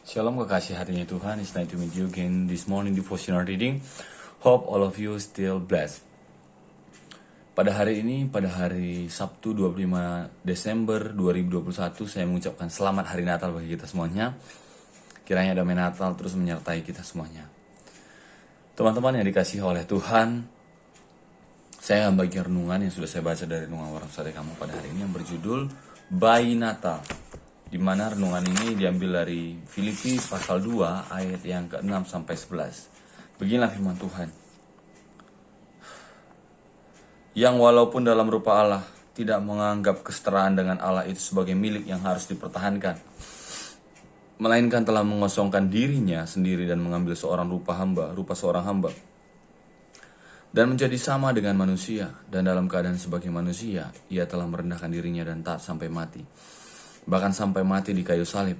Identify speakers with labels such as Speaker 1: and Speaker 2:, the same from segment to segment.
Speaker 1: Shalom kekasih hatinya Tuhan, it's nice to meet you again this morning devotional reading. Hope all of you still blessed. Pada hari ini, pada hari Sabtu 25 Desember 2021, saya mengucapkan selamat hari Natal bagi kita semuanya. Kiranya damai Natal terus menyertai kita semuanya. Teman-teman yang dikasihi oleh Tuhan, saya akan bagi renungan yang sudah saya baca dari renungan Warung Sate Kamu pada hari ini yang berjudul Bayi Natal, di mana renungan ini diambil dari Filipi pasal 2 ayat yang ke-6 sampai 11. Beginilah firman Tuhan. Yang walaupun dalam rupa Allah tidak menganggap kesetaraan dengan Allah itu sebagai milik yang harus dipertahankan, melainkan telah mengosongkan dirinya sendiri dan mengambil rupa seorang hamba, dan menjadi sama dengan manusia, dan dalam keadaan sebagai manusia, ia telah merendahkan dirinya dan taat sampai mati. Bahkan sampai mati di kayu salib.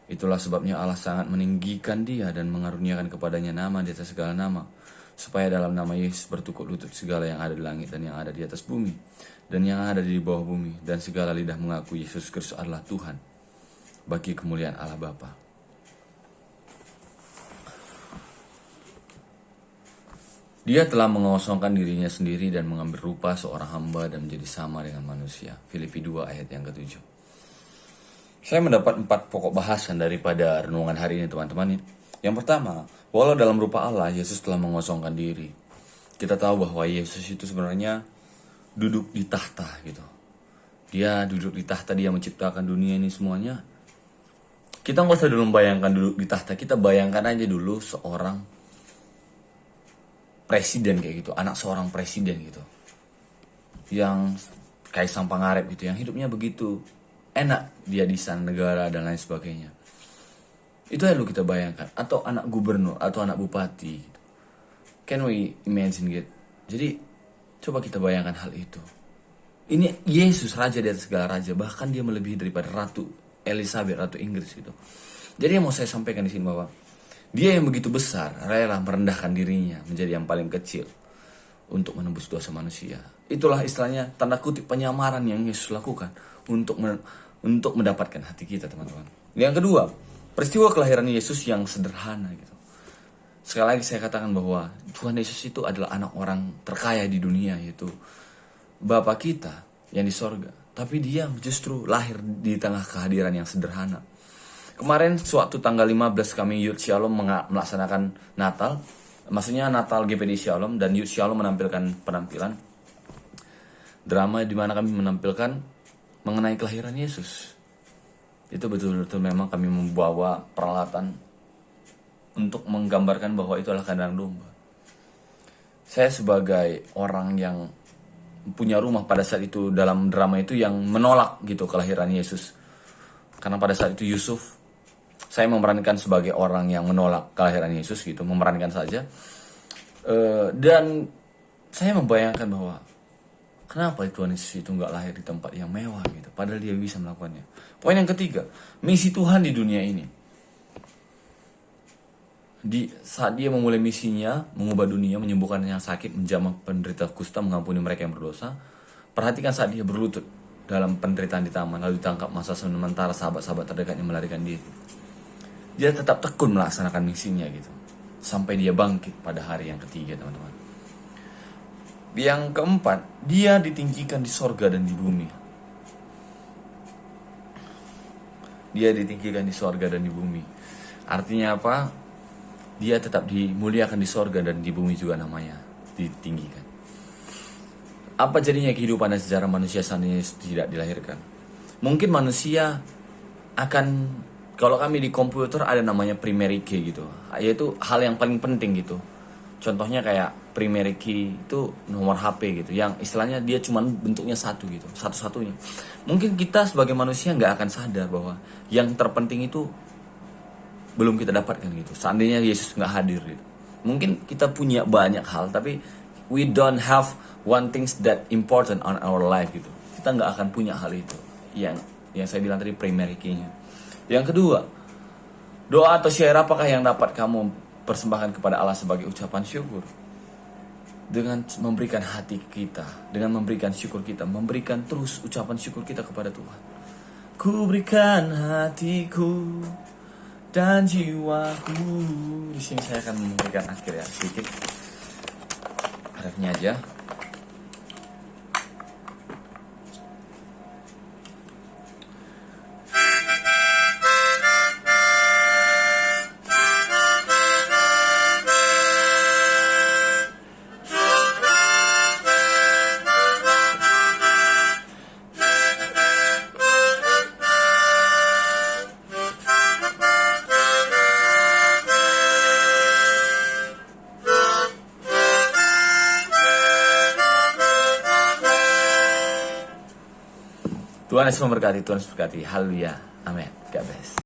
Speaker 1: Itulah sebabnya Allah sangat meninggikan dia dan mengaruniakan kepadanya nama di atas segala nama, supaya dalam nama Yesus bertukuk lutut segala yang ada di langit dan yang ada di atas bumi, dan yang ada di bawah bumi, dan segala lidah mengaku Yesus Kristus adalah Tuhan, bagi kemuliaan Allah Bapa. Dia telah mengosongkan dirinya sendiri dan mengambil rupa seorang hamba dan menjadi sama dengan manusia. Filipi 2 ayat yang ke-7. Saya mendapat 4 pokok bahasan daripada renungan hari ini, teman-teman. Yang pertama, walau dalam rupa Allah, Yesus telah mengosongkan diri. Kita tahu bahwa Yesus itu sebenarnya duduk di tahta gitu. Dia duduk di tahta, dia menciptakan dunia ini semuanya. Kita nggak usah dulu membayangkan duduk di tahta, kita bayangkan aja dulu seorang presiden kayak gitu, anak seorang presiden gitu, yang Kaisang Pangarep gitu, yang hidupnya begitu enak, dia desain negara dan lain sebagainya. Itu yang lu kita bayangkan. Atau anak gubernur, atau anak bupati gitu. Can we imagine it? Jadi coba kita bayangkan hal itu. Ini Yesus, raja di atas segala raja. Bahkan dia melebihi daripada Ratu Elizabeth, Ratu Inggris gitu. Jadi yang mau saya sampaikan di sini bahwa dia yang begitu besar rela merendahkan dirinya menjadi yang paling kecil untuk menembus dosa manusia. Itulah istilahnya tanda kutip penyamaran yang Yesus lakukan untuk mendapatkan hati kita, teman-teman. Yang kedua, peristiwa kelahiran Yesus yang sederhana gitu. Sekali lagi saya katakan bahwa Tuhan Yesus itu adalah anak orang terkaya di dunia, yaitu Bapa kita yang di sorga. Tapi dia justru lahir di tengah kehadiran yang sederhana. Kemarin suatu tanggal 15 kami Youth Shalom melaksanakan Natal. Maksudnya Natal GPD Shalom, dan Youth Shalom menampilkan penampilan drama di mana kami menampilkan mengenai kelahiran Yesus. Itu betul-betul memang kami membawa peralatan untuk menggambarkan bahwa itu adalah kandang domba. Saya sebagai orang yang punya rumah pada saat itu, dalam drama itu yang menolak gitu kelahiran Yesus. Karena pada saat itu Yusuf, saya memerankan sebagai orang yang menolak kelahiran Yesus gitu, memerankan saja. Dan saya membayangkan bahwa kenapa Tuhan Yesus itu nggak lahir di tempat yang mewah gitu, padahal dia bisa melakukannya. Poin yang ketiga, misi Tuhan di dunia ini. Saat dia memulai misinya, mengubah dunia, menyembuhkan yang sakit, menjamah penderita kusta, mengampuni mereka yang berdosa. Perhatikan saat dia berlutut dalam penderitaan di taman, lalu ditangkap masa sementara sahabat-sahabat terdekatnya melarikan diri. Dia tetap tekun melaksanakan misinya gitu, sampai dia bangkit pada hari yang ketiga, teman-teman. Yang keempat, dia ditinggikan di sorga dan di bumi. Dia ditinggikan di sorga dan di bumi. Artinya apa? Dia tetap dimuliakan di sorga dan di bumi juga namanya ditinggikan. Apa jadinya kehidupan dan sejarah manusia seandainya tidak dilahirkan? Mungkin manusia akan, kalau kami di komputer ada namanya primary key gitu, yaitu hal yang paling penting gitu. Contohnya kayak primary key itu nomor HP gitu, yang istilahnya dia cuma bentuknya satu gitu, satu-satunya. Mungkin kita sebagai manusia nggak akan sadar bahwa yang terpenting itu belum kita dapatkan gitu, seandainya Yesus nggak hadir gitu. Mungkin kita punya banyak hal, tapi we don't have one things that important on our life gitu. Kita nggak akan punya hal itu, yang saya bilang tadi primary key-nya. Yang kedua, doa atau syair apakah yang dapat kamu persembahkan kepada Allah sebagai ucapan syukur? Dengan memberikan hati kita, dengan memberikan syukur kita, memberikan terus ucapan syukur kita kepada Tuhan. Ku berikan hatiku dan jiwaku. Di sini saya akan memberikan akhir ya, sedikit refnya aja. Tuhan Yesus memberkati, Tuhan Yesus memberkati. Haleluya. Amin. God bless.